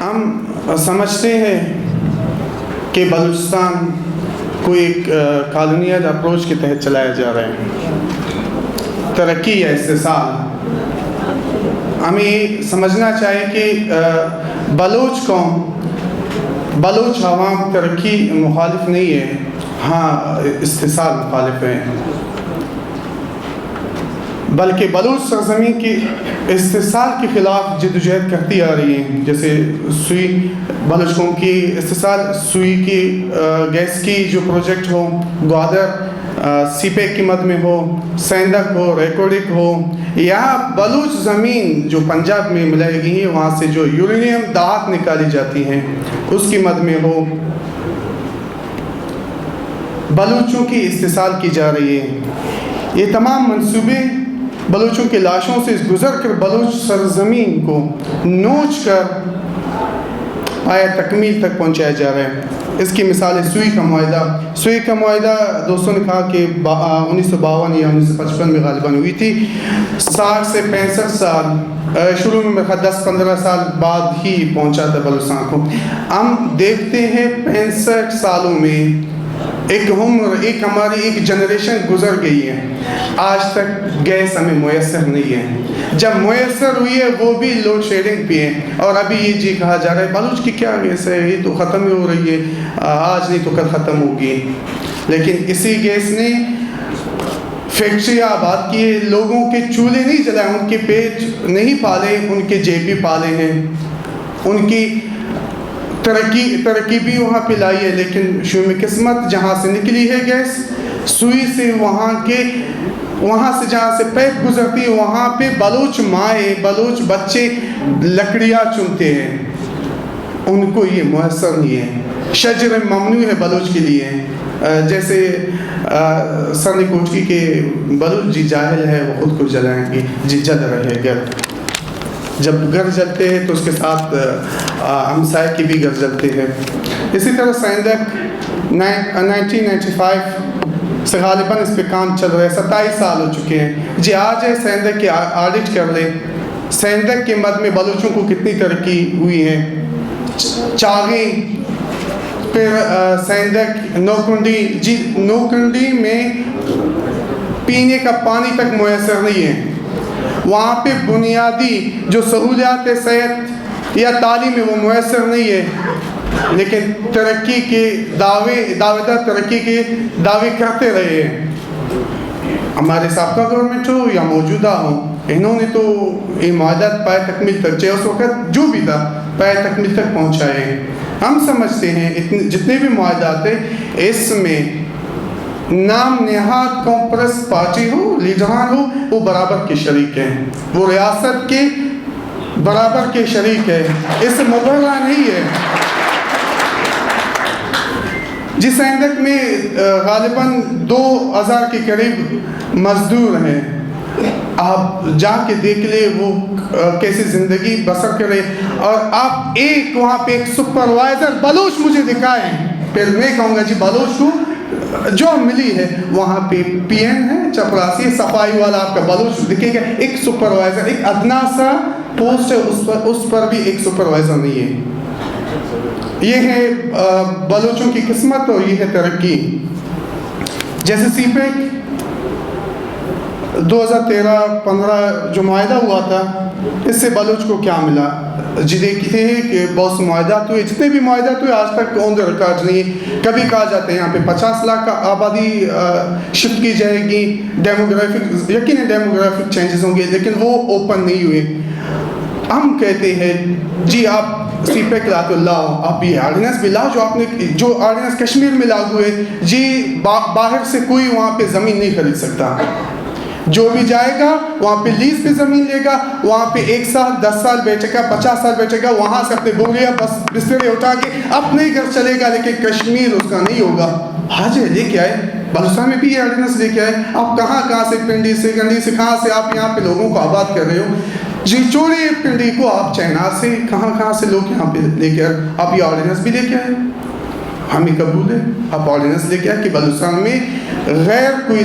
ہم سمجھتے ہیں کہ بلوچستان کو ایک کالونیل اپروچ کے تحت چلایا جا رہا ہے، ترقی یا استحصال۔ ہمیں سمجھنا چاہیے کہ بلوچ قوم، بلوچ عوام ترقی مخالف نہیں ہے، ہاں استحصال مخالف ہیں، بلکہ بلوچ سرزمین کی استحصال کے خلاف جدوجہد کرتی آ رہی ہیں۔ جیسے سوئی بلوچ قوم کی استحصال، سوئی کی گیس کی جو پروجیکٹ ہو، گوادر سی پیک کی مد میں ہو، سیندک ہو، ریکوڈک ہو، یا بلوچ زمین جو پنجاب میں ملے گی وہاں سے جو یورینیم دھات نکالی جاتی ہیں اس کی مد میں ہو، بلوچوں کی استحصال کی جا رہی ہے۔ یہ تمام منصوبے بلوچوں کی لاشوں سے گزر کر بلوچ سرزمین کو نوچ کر پایہ تکمیل تک پہنچایا جا رہا ہے۔ اس کی مثال ہے سوئی کا معاہدہ۔ سوئی کا معاہدہ دوستوں نے کہا کہ 1952 یا 1955 میں غالباً ہوئی تھی۔ 60 سے 65 سال، شروع میں 10-15 سال بعد ہی پہنچا تھا بلوچستان کو۔ ہم دیکھتے ہیں 65 سالوں میں ایک عمر، ایک ہماری ایک جنریشن گزر گئی ہے، آج تک گیس ہمیں میسر نہیں ہے۔ جب میسر ہوئی ہے وہ بھی لوڈ شیڈنگ پہ ہے، اور ابھی یہ جی کہا جا رہا ہے بلوچ کی کیا گیس ہے، یہ تو ختم ہی ہو رہی ہے، آج نہیں تو کل ختم ہوگی۔ لیکن اسی گیس نے فیکٹری آباد کیے، لوگوں کے چولہے نہیں جلائے، ان کے پیٹ نہیں پالے، ان کے جیب بھی پالے ہیں، ان کی ترقی بھی وہاں پہ لائی ہے۔ لیکن شوم قسمت جہاں سے نکلی ہے گیس، سوئی سے وہاں سے جہاں سے پیپ گزرتی ہے، وہاں پہ بلوچ مائیں، بلوچ بچے لکڑیاں چنتے ہیں، ان کو یہ میسر نہیں ہے۔ شجر ممنوع ہے بلوچ کے لیے۔ جیسے سرنی کوٹکی کے بلوچ جی جاہل ہے، وہ خود کو جلائیں گے، جی جل رہے گھر، جب گھر جلتے ہیں تو اس کے ساتھ ہمسائے کی بھی گھر جلتے ہیں۔ اسی طرح سیندک 1995 سے غالباً اس پہ کام چل رہا ہے، 27 سال ہو چکے ہیں۔ جی آج ہے سیندک کے آڈٹ کر لیں، سیندک کے مد میں بلوچوں کو کتنی ترقی ہوئی ہے۔ چاغی، پھر سیندک، نوکنڈی، جی نوکنڈی میں پینے کا پانی تک میسر نہیں ہے، وہاں پہ بنیادی جو سہولیات صحت یا تعلیم ہے وہ میسر نہیں ہے، لیکن ترقی کے دعویدار ترقی کے دعوے کرتے رہے ہیں۔ ہمارے سابقہ گورنمنٹ ہو یا موجودہ ہو، انہوں نے تو یہ معاہدات پایہ تکمیل تک، چاہے اس وقت جو بھی تھا، پایہ تکمیل تک پہنچائے ہیں۔ ہم سمجھتے ہیں جتنے بھی معاہدات ہیں اس میں نام نہاد قوم پرست پارٹی ہو، لیڈران ہو، وہ برابر کے شریک ہیں، وہ ریاست کے برابر کے شریک ہے، اس سے مبرہ نہیں ہے۔ جس سیندک میں غالباً 2000 کے قریب مزدور ہیں، آپ جا کے دیکھ لیں وہ کیسی زندگی بسر کرے، اور آپ ایک وہاں پہ ایک سپروائزر بلوچ مجھے دکھائیں، پھر میں کہوں گا جی بلوچ کو جو ملی ہے وہاں پہ پی این ہے، چپراسی صفائی والا آپ کا بلوچ دکھے گا، ایک سپروائزر، ایک ادنا سا پوسٹ ہے اس پر بھی ایک سپروائزر نہیں ہے۔ یہ ہے بلوچوں کی قسمت اور یہ ہے ترقی۔ جیسے سی پیک 2013-15 جو معاہدہ ہوا تھا، اس سے بلوچ کو کیا ملا؟ جی دیکھتے ہیں کہ بہت سے معاہدات ہوئے، جتنے بھی معاہدات ہوئے آج تک آن دا ریکارڈ نہیں۔ کبھی کہا جاتا ہے یہاں پہ 50 لاکھ کا آبادی شفٹ کی جائے گی، ڈیموگرافک یقیناً ڈیموگرافک چینجز ہوں گے، لیکن وہ اوپن نہیں ہوئے۔ ہم کہتے ہیں جی آپ سی پیک لاتے لاؤ، آپ یہ آرڈیننس بھی لاؤ، جو آرڈیننس کشمیر میں لاگو ہے، جی باہر سے کوئی وہاں پہ زمین نہیں خرید سکتا، جو بھی جائے گا وہاں پہ لیز پہ زمین لے گا، وہاں پہ 1 سال 10 سال بیٹھے گا، 50 سال بیٹھے گا، وہاں سے اپنے بوریاں بس بسترے اٹھا کے اپنے گھر چلے گا، لیکن کشمیر اس کا نہیں ہوگا۔ حاجہ لے کے آئے، بلوچستان میں بھی یہ آرڈیننس لے کے آئے، آپ کہاں سے پنڈی سے گنڈی سے کہاں سے آپ یہاں پہ لوگوں کو آباد کر رہے ہو، جی چوڑی پنڈی کو آپ چائنا سے کہاں سے لوگ یہاں پہ لے کے آئے، آپ یہ آرڈیننس بھی لے کے آئے، ہمیں قبول ہے، آپ آرڈیننس لے کے آئے کہ بلوچستان میں غیر کوئی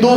2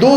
2